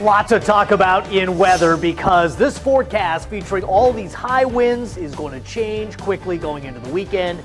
Lots to talk about in weather because this forecast featuring all these high winds is going to change quickly going into the weekend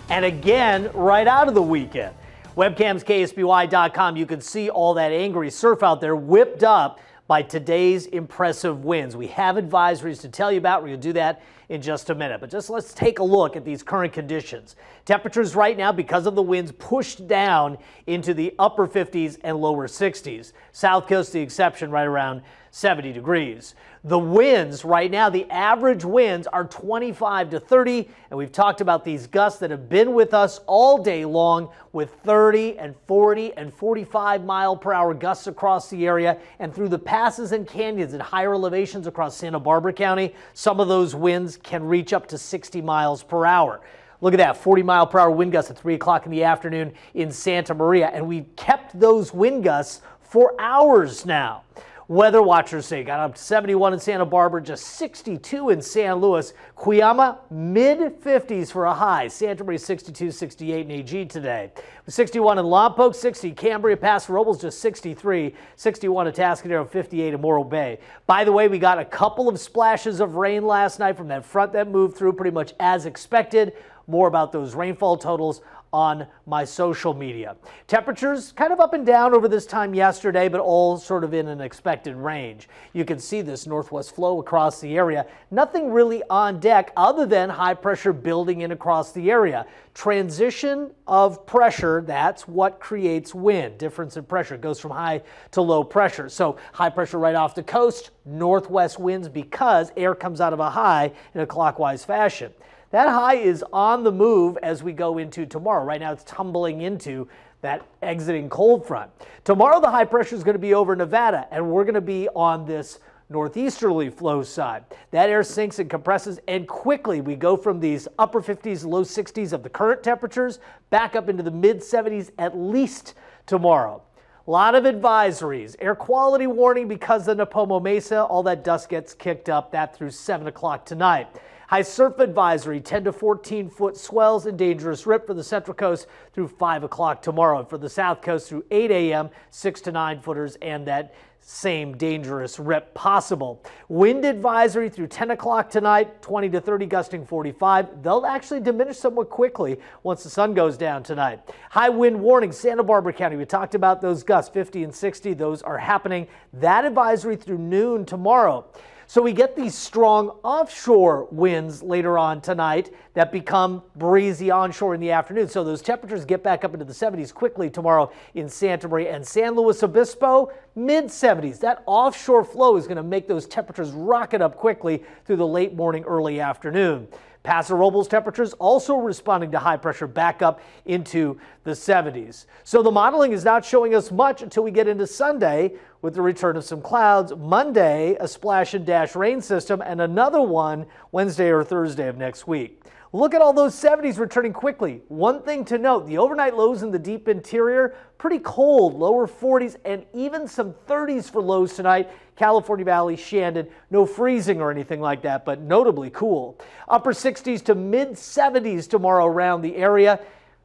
and again right out of the weekend. Webcams KSBY.com, you can see all that angry surf out there whipped up by today's impressive winds. We have advisories to tell you about. We're going to do that in just a minute. But just let's take a look at these current conditions. Temperatures right now, because of the winds, pushed down into the upper 50s and lower 60s. South Coast, the exception, right around 70 degrees. The winds right now, the average winds are 25 to 30, and we've talked about these gusts that have been with us all day long with 30 and 40 and 45 mile per hour gusts across the area and through the passes and canyons at higher elevations across Santa Barbara County. Some of those winds can reach up to 60 miles per hour. Look at that, 40 mile per hour wind gusts at 3 o'clock in the afternoon in Santa Maria, and we've kept those wind gusts for hours now. Weather watchers say got up to 71 in Santa Barbara, just 62 in San Luis. Cuyama, mid-50s for a high. Santa Maria 62, 68 in AG today. 61 in Lompoc, 60 Cambria, Paso Robles just 63, 61 at Atascadero, 58 in Morro Bay. By the way, we got a couple of splashes of rain last night from that front that moved through pretty much as expected. More about those rainfall totals on my social media. Temperatures kind of up and down over this time yesterday, but all sort of in an expected range. You can see this northwest flow across the area. Nothing really on deck other than high pressure building in across the area. Transition of pressure, that's what creates wind. Difference in pressure goes from high to low pressure. So high pressure right off the coast, northwest winds because air comes out of a high in a clockwise fashion. That high is on the move as we go into tomorrow. Right now it's tumbling into that exiting cold front. Tomorrow the high pressure is going to be over Nevada and we're going to be on this northeasterly flow side. That air sinks and compresses and quickly we go from these upper 50s, low 60s of the current temperatures back up into the mid 70s at least tomorrow. A lot of advisories. Air quality warning because of Napomo Mesa. All that dust gets kicked up. That through 7 o'clock tonight. High surf advisory, 10 to 14 foot swells and dangerous rip for the Central Coast through 5 o'clock tomorrow. And for the South Coast through 8 a.m., 6 to 9 footers and that same dangerous rip possible. Wind advisory through 10 o'clock tonight, 20 to 30 gusting 45. They'll actually diminish somewhat quickly once the sun goes down tonight. High wind warning, Santa Barbara County. We talked about those gusts, 50 and 60. Those are happening. That advisory through noon tomorrow. So we get these strong offshore winds later on tonight that become breezy onshore in the afternoon. So those temperatures get back up into the 70s quickly tomorrow in Santa Maria and San Luis Obispo, mid 70s. That offshore flow is going to make those temperatures rocket up quickly through the late morning, early afternoon. Paso Robles temperatures also responding to high pressure back up into the 70s. So the modeling is not showing us much until we get into Sunday with the return of some clouds. Monday, a splash and dash rain system, and another one Wednesday or Thursday of next week. Look at all those 70s returning quickly. One thing to note, the overnight lows in the deep interior, pretty cold, lower 40s and even some 30s for lows tonight. California Valley, Shandon, no freezing or anything like that, but notably cool. Upper 60s to mid 70s tomorrow around the area.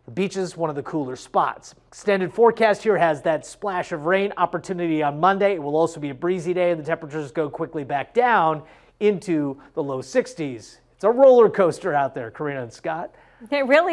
The beach is one of the cooler spots. Extended forecast here has that splash of rain opportunity on Monday. It will also be a breezy day and the temperatures go quickly back down into the low 60s. It's a roller coaster out there, Karina and Scott. It really